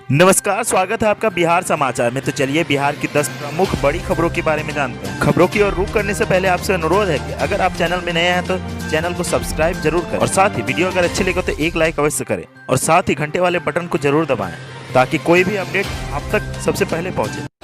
नमस्कार, स्वागत है आपका बिहार समाचार में। तो चलिए बिहार की 10 प्रमुख बड़ी खबरों के बारे में जानते हैं। खबरों की ओर रुख करने से पहले आपसे अनुरोध है कि अगर आप चैनल में नए हैं तो चैनल को सब्सक्राइब जरूर करें और साथ ही वीडियो अगर अच्छी लगे तो एक लाइक अवश्य करें और साथ ही घंटे वाले बटन को जरूर दबाएं ताकि कोई भी अपडेट आप तक सबसे पहले पहुंचे।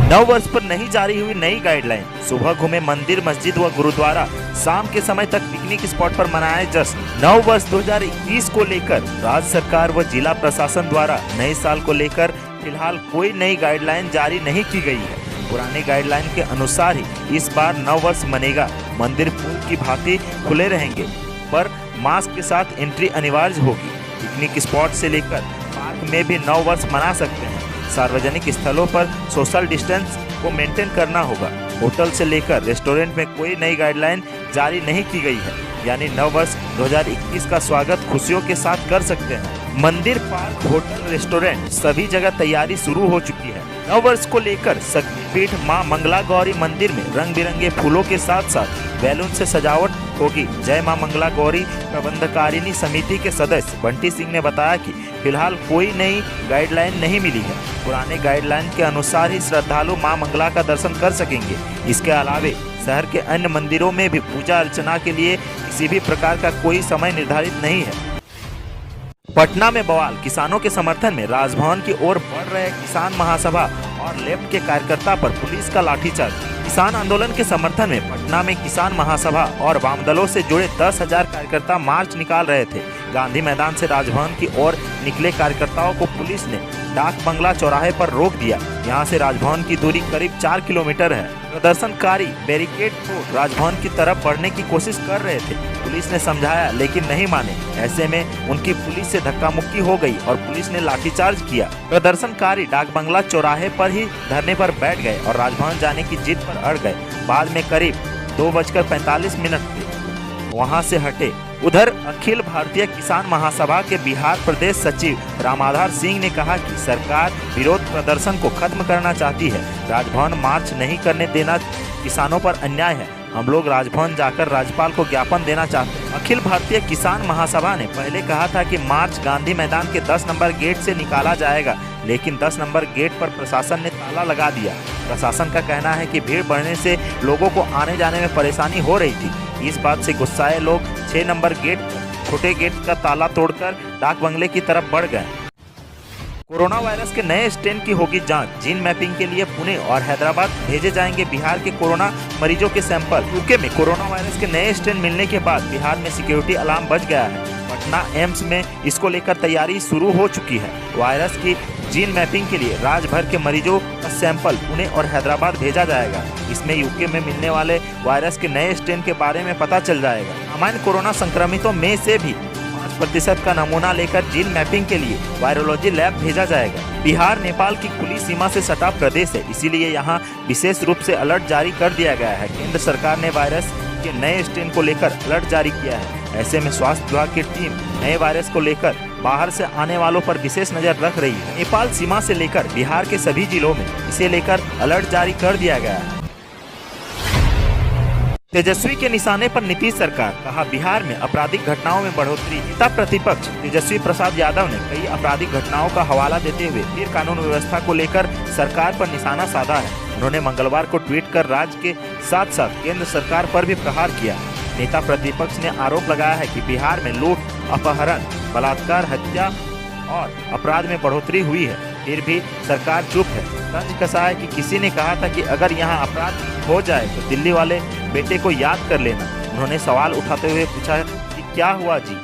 नव वर्ष पर नहीं जारी हुई नई गाइडलाइन। सुबह घूमे मंदिर, मस्जिद व गुरुद्वारा, शाम के समय तक पिकनिक स्पॉट पर मनाए जश्न। नव वर्ष 2021 को लेकर राज्य सरकार व जिला प्रशासन द्वारा नए साल को लेकर फिलहाल कोई नई गाइडलाइन जारी नहीं की गई है। पुरानी गाइडलाइन के अनुसार ही इस बार नव वर्ष मनेगा। मंदिर पूर्व की भांति खुले रहेंगे पर मास्क के साथ एंट्री अनिवार्य होगी। पिकनिक स्पॉट से लेकर पार्क में भी नव वर्ष मना सकते हैं। सार्वजनिक स्थलों पर सोशल डिस्टेंस को मेंटेन करना होगा। होटल से लेकर रेस्टोरेंट में कोई नई गाइडलाइन जारी नहीं की गई है, यानी नव वर्ष 2021 का स्वागत खुशियों के साथ कर सकते हैं। मंदिर, पार्क, होटल, रेस्टोरेंट सभी जगह तैयारी शुरू हो चुकी है। नव वर्ष को लेकर शक्तिपीठ मां मंगला गौरी मंदिर में रंग बिरंगे फूलों के साथ साथ बैलून से सजावट होगी। जय मां मंगला गौरी प्रबंधकारिणी समिति के सदस्य बंटी सिंह ने बताया कि फिलहाल कोई नई गाइडलाइन नहीं मिली है। पुराने गाइडलाइन के अनुसार ही श्रद्धालु मां मंगला का दर्शन कर सकेंगे। इसके अलावे शहर के अन्य मंदिरों में भी पूजा अर्चना के लिए किसी भी प्रकार का कोई समय निर्धारित नहीं है। पटना में बवाल, किसानों के समर्थन में राजभवन की ओर बढ़ रहे किसान महासभा और लेफ्ट के कार्यकर्ता पर पुलिस का लाठीचार्ज। किसान आंदोलन के समर्थन में पटना में किसान महासभा और वाम दलों से जुड़े 10,000 कार्यकर्ता मार्च निकाल रहे थे। गांधी मैदान से राजभवन की ओर निकले कार्यकर्ताओं को पुलिस ने डाक बंगला चौराहे पर रोक दिया। यहां से राजभवन की दूरी करीब 4 किलोमीटर है। प्रदर्शनकारी बैरिकेड को राजभवन की तरफ बढ़ने की कोशिश कर रहे थे। पुलिस ने समझाया लेकिन नहीं माने। ऐसे में उनकी पुलिस से धक्का मुक्की हो गई और पुलिस ने लाठीचार्ज किया। प्रदर्शनकारी डाक बंगला चौराहे पर ही धरने पर बैठ गए और राजभवन जाने की जिद पर अड़ गए। बाद में करीब 2:45 वहां से हटे। उधर अखिल भारतीय किसान महासभा के बिहार प्रदेश सचिव रामाधार सिंह ने कहा कि सरकार विरोध प्रदर्शन को खत्म करना चाहती है। राजभवन मार्च नहीं करने देना किसानों पर अन्याय है। हम लोग राजभवन जाकर राज्यपाल को ज्ञापन देना चाहते हैं। अखिल भारतीय किसान महासभा ने पहले कहा था कि मार्च गांधी मैदान के 10 नंबर गेट से निकाला जाएगा, लेकिन 10 नंबर गेट पर प्रशासन ने ताला लगा दिया। प्रशासन का कहना है कि भीड़ बढ़ने से लोगों को आने जाने में परेशानी हो रही थी। इस बात से गुस्साए लोग 6 नंबर गेट पर छोटे गेट का ताला तोड़कर डाक बंगले की तरफ बढ़ गए। कोरोना वायरस के नए स्ट्रेन की होगी जांच। जीन मैपिंग के लिए पुणे और हैदराबाद भेजे जाएंगे बिहार के कोरोना मरीजों के सैंपल। यूके में कोरोना वायरस के नए स्ट्रेन मिलने के बाद बिहार में सिक्योरिटी अलार्म बज गया है। पटना एम्स में इसको लेकर तैयारी शुरू हो चुकी है। वायरस की जीन मैपिंग के लिए राज्य भर के मरीजों का सैंपल पुणे और हैदराबाद भेजा जाएगा। इसमें यूके में मिलने वाले वायरस के नए स्ट्रेन के बारे में पता चल जाएगा। सामान्य कोरोना संक्रमितों में से भी 5% का नमूना लेकर जीन मैपिंग के लिए वायरोलॉजी लैब भेजा जाएगा। बिहार नेपाल की खुली सीमा से सटा प्रदेश है, इसीलिए यहाँ विशेष रूप से अलर्ट जारी कर दिया गया है। केंद्र सरकार ने वायरस के नए स्ट्रेन को लेकर अलर्ट जारी किया है। ऐसे में स्वास्थ्य विभाग की टीम नए वायरस को लेकर बाहर से आने वालों पर विशेष नजर रख रही है। नेपाल सीमा से लेकर बिहार के सभी जिलों में इसे लेकर अलर्ट जारी कर दिया गया है। तेजस्वी के निशाने पर नीतीश सरकार, कहा बिहार में आपराधिक घटनाओं में बढ़ोतरी। नेता प्रतिपक्ष तेजस्वी प्रसाद यादव ने कई आपराधिक घटनाओं का हवाला देते हुए फिर कानून व्यवस्था को लेकर सरकार पर निशाना साधा है। उन्होंने मंगलवार को ट्वीट कर राज्य के साथ साथ केंद्र सरकार पर भी प्रहार किया। नेता प्रतिपक्ष ने आरोप लगाया है कि बिहार में लूट, अपहरण, बलात्कार, हत्या और अपराध में बढ़ोतरी हुई है, फिर भी सरकार चुप है। तंज कसा है कि किसी ने कहा था कि अगर यहाँ अपराध हो जाए तो दिल्ली वाले बेटे को याद कर लेना। उन्होंने सवाल उठाते हुए पूछा कि क्या हुआ जी।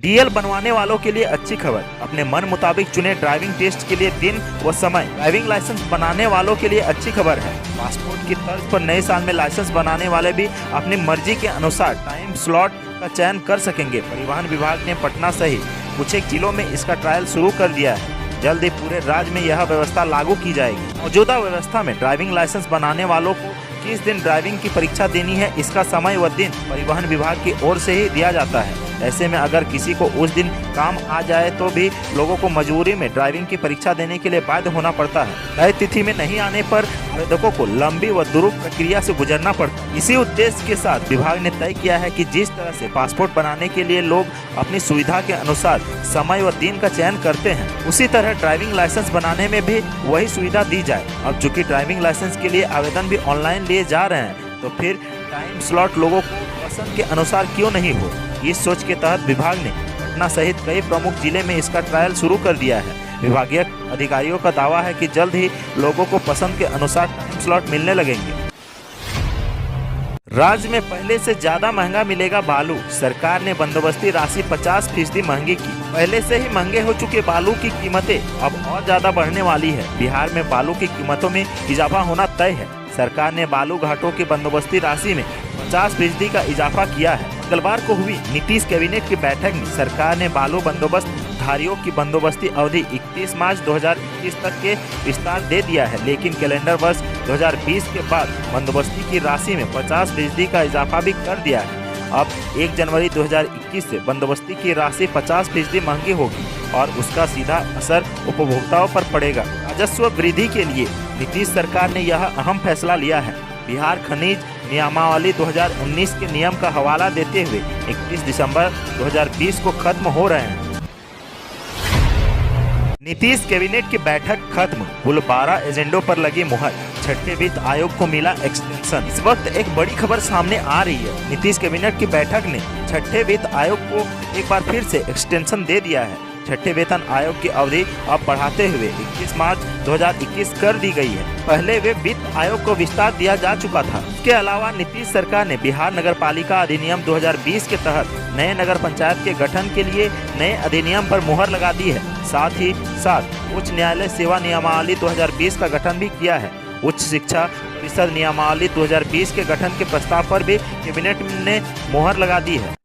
डीएल बनवाने वालों के लिए अच्छी खबर, अपने मन मुताबिक चुने ड्राइविंग टेस्ट के लिए दिन व समय। ड्राइविंग लाइसेंस बनाने वालों के लिए अच्छी खबर है। पासपोर्ट की तर्ज पर नए साल में लाइसेंस बनाने वाले भी अपनी मर्जी के अनुसार टाइम स्लॉट का चयन कर सकेंगे। परिवहन विभाग ने पटना सहित कुछ एक जिलों में इसका ट्रायल शुरू कर दिया है। जल्द ही पूरे राज्य में यह व्यवस्था लागू की जाएगी। मौजूदा व्यवस्था में ड्राइविंग लाइसेंस बनाने वालों को किस दिन ड्राइविंग की परीक्षा देनी है, इसका समय व दिन परिवहन विभाग की ओर से ही दिया जाता है। ऐसे में अगर किसी को उस दिन काम आ जाए तो भी लोगों को मजबूरी में ड्राइविंग की परीक्षा देने के लिए बाध्य होना पड़ता है। तय तिथि में नहीं आने पर आवेदकों को लंबी व दुरूह प्रक्रिया से गुजरना पड़ता है। इसी उद्देश्य के साथ विभाग ने तय किया है कि जिस तरह से पासपोर्ट बनाने के लिए लोग अपनी सुविधा के अनुसार समय व दिन का चयन करते हैं, उसी तरह ड्राइविंग लाइसेंस बनाने में भी वही सुविधा दी जाए। अब चूंकि ड्राइविंग लाइसेंस के लिए आवेदन भी ऑनलाइन लिए जा रहे हैं, तो फिर टाइम स्लॉट लोगों को पसंद के अनुसार क्यों नहीं हो। इस सोच के तहत विभाग ने पटना सहित कई प्रमुख जिले में इसका ट्रायल शुरू कर दिया है। विभागीय अधिकारियों का दावा है कि जल्द ही लोगों को पसंद के अनुसार टाइम स्लॉट मिलने लगेंगे। राज्य में पहले से ज्यादा महंगा मिलेगा बालू, सरकार ने बंदोबस्ती राशि 50% महंगी की। पहले से ही महंगे हो चुके बालू की कीमतें अब और ज्यादा बढ़ने वाली है। बिहार में बालू की कीमतों में इजाफा होना तय है। सरकार ने बालू घाटों की बंदोबस्ती राशि में 50% का इजाफा किया है। मंगलवार को हुई नीतीश कैबिनेट की बैठक में सरकार ने बालू बंदोबस्त धारियों की बंदोबस्ती अवधि 31 मार्च 2021 तक के विस्तार दे दिया है, लेकिन कैलेंडर वर्ष 2020 के बाद बंदोबस्ती की राशि में 50% का इजाफा भी कर दिया है। अब 1 जनवरी 2021 से बंदोबस्ती की राशि 50% महंगी होगी और उसका सीधा असर उपभोक्ताओं पर पड़ेगा। राजस्व वृद्धि के लिए नीतीश सरकार ने यह अहम फैसला लिया है। बिहार खनिज नियमावली 2019 के नियम का हवाला देते हुए 31 दिसंबर 2020 को खत्म हो रहे हैं। नीतीश कैबिनेट की बैठक खत्म, कुल 12 एजेंडों पर लगी मुहर, छठे वित्त आयोग को मिला एक्सटेंशन। इस वक्त एक बड़ी खबर सामने आ रही है। नीतीश कैबिनेट की बैठक ने छठे वित्त आयोग को एक बार फिर से एक्सटेंशन दे दिया है। छठे वेतन आयोग की अवधि अब बढ़ाते हुए 21 मार्च 2021 कर दी गई है। पहले वे वित्त आयोग को विस्तार दिया जा चुका था। इसके अलावा नीतीश सरकार ने बिहार नगर पालिका अधिनियम 2020 के तहत नए नगर पंचायत के गठन के लिए नए अधिनियम पर मुहर लगा दी है। साथ ही साथ उच्च न्यायालय सेवा नियमावली 2020 का गठन भी किया है। उच्च शिक्षा परिषद नियमावली 2020 के गठन के प्रस्ताव पर भी कैबिनेट ने मुहर लगा दी है।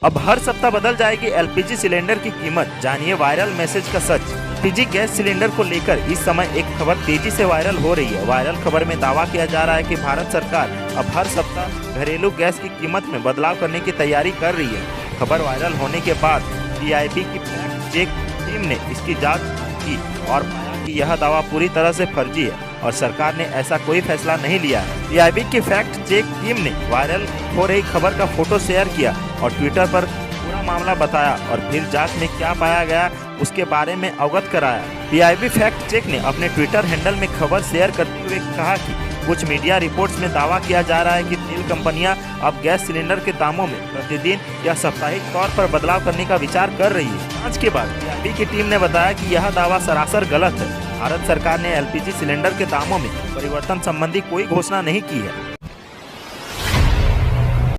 अब हर सप्ताह बदल जाएगी एलपीजी सिलेंडर की कीमत, जानिए वायरल मैसेज का सच। एलपीजी गैस सिलेंडर को लेकर इस समय एक खबर तेजी से वायरल हो रही है। वायरल खबर में दावा किया जा रहा है कि भारत सरकार अब हर सप्ताह घरेलू गैस की कीमत में बदलाव करने की तैयारी कर रही है। खबर वायरल होने के बाद पीआईबी की फैक्ट चेक टीम ने इसकी जाँच की और पाया कि यह दावा पूरी तरह से फर्जी है और सरकार ने ऐसा कोई फैसला नहीं लिया है। पीआईबी की फैक्ट चेक टीम ने वायरल हो रही खबर का फोटो शेयर किया और ट्विटर पर पूरा मामला बताया और फिर जांच में क्या पाया गया उसके बारे में अवगत कराया। पीआईबी फैक्ट चेक ने अपने ट्विटर हैंडल में खबर शेयर करते हुए कहा कि कुछ मीडिया रिपोर्ट्स में दावा किया जा रहा है कि तेल कंपनियां अब गैस सिलेंडर के दामों में प्रतिदिन या साप्ताहिक तौर पर बदलाव करने का विचार कर रही है। जांच के बाद पीआईबी की टीम ने बताया कि यह दावा सरासर गलत है। भारत सरकार ने एलपीजी सिलेंडर के दामों में परिवर्तन संबंधी कोई घोषणा नहीं की है।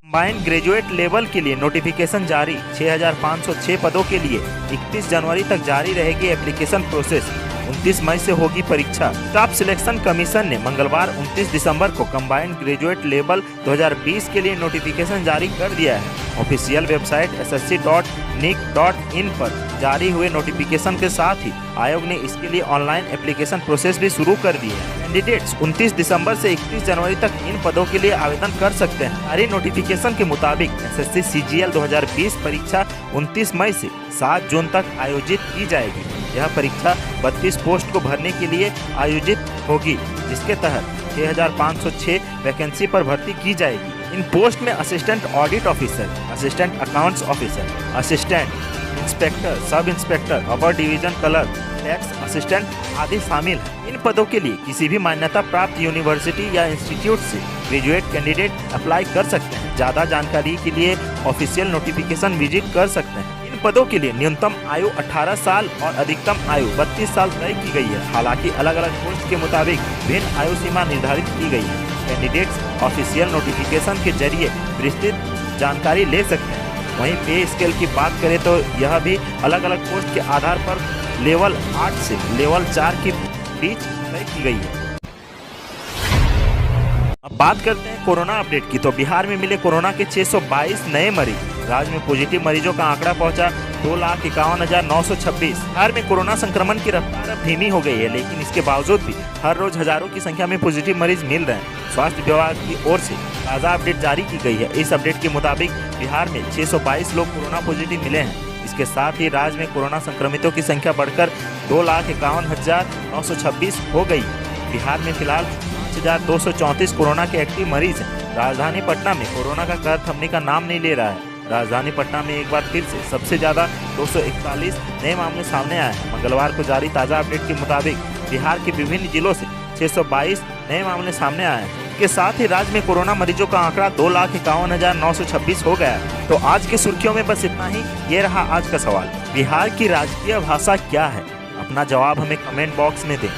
कंबाइंड ग्रेजुएट लेवल के लिए नोटिफिकेशन जारी, 6506 पदों के लिए 31 जनवरी तक जारी रहेगी एप्लीकेशन प्रोसेस। 29 मई से होगी परीक्षा। स्टाफ सिलेक्शन कमीशन ने मंगलवार 29 दिसंबर को कंबाइंड ग्रेजुएट लेवल 2020 के लिए नोटिफिकेशन जारी कर दिया है। ऑफिशियल वेबसाइट ssc.nic.in पर जारी हुए नोटिफिकेशन के साथ ही आयोग ने इसके लिए ऑनलाइन एप्लीकेशन प्रोसेस भी शुरू कर दी है। कैंडिडेट्स 29 दिसंबर से 31 जनवरी तक इन पदों के लिए आवेदन कर सकते हैं। जारी नोटिफिकेशन के मुताबिक एसएससी सीजीएल 2020 परीक्षा 29 मई से 7 जून तक आयोजित की जाएगी। यह परीक्षा 32 पोस्ट को भरने के लिए आयोजित होगी, जिसके तहत 6506 वैकेंसी पर भर्ती की जाएगी। इन पोस्ट में assistant audit officer, assistant accounts officer, assistant inspector, sub inspector, upper division clerk, tax assistant आदि शामिल हैं। इन पदों के लिए किसी भी मान्यता प्राप्त यूनिवर्सिटी या इंस्टीट्यूट से ग्रेजुएट कैंडिडेट अप्लाई कर सकते हैं। ज्यादा जानकारी के लिए ऑफिशियल नोटिफिकेशन विजिट कर सकते हैं। इन पदों के लिए न्यूनतम आयु 18 साल और अधिकतम आयु 32 साल तय की गई है। हालांकि अलग अलग पोस्ट के मुताबिक भिन्न आयु सीमा निर्धारित की गई है। कैंडिडेट्स ऑफिशियल नोटिफिकेशन के जरिए विस्तृत जानकारी ले सकते हैं। वहीं पे स्केल की बात करें तो यह भी अलग अलग पोस्ट के आधार पर लेवल 8 से लेवल 4 के बीच तय की गई है। अब बात करते हैं कोरोना अपडेट की, तो बिहार में मिले कोरोना के 622 नए मरीज। राज्य में पॉजिटिव मरीजों का आंकड़ा पहुंचा 2,51,926। बिहार में कोरोना संक्रमण की रफ्तार अब धीमी हो गई है, लेकिन इसके बावजूद भी हर रोज हजारों की संख्या में पॉजिटिव मरीज मिल रहे हैं। स्वास्थ्य विभाग की ओर से ताज़ा अपडेट जारी की गई है। इस अपडेट के मुताबिक बिहार में 622 लोग कोरोना पॉजिटिव मिले हैं। इसके साथ ही राज्य में कोरोना संक्रमितों की संख्या बढ़कर 2,51,926 हो गई। बिहार में फिलहाल 5,234 कोरोना के एक्टिव मरीज हैं। राजधानी पटना में कोरोना का कहर थमने का नाम नहीं ले रहा है। राजधानी पटना में एक बार फिर से सबसे ज्यादा 241 नए मामले सामने आए हैं। मंगलवार को जारी ताज़ा अपडेट के मुताबिक बिहार के विभिन्न जिलों से 622 नए मामले सामने आए हैं। इसके साथ ही राज्य में कोरोना मरीजों का आंकड़ा 2,51,926 हो गया है। तो आज की सुर्खियों में बस इतना ही। ये रहा आज का सवाल, बिहार की राजकीय भाषा क्या है? अपना जवाब हमें कमेंट बॉक्स में दें।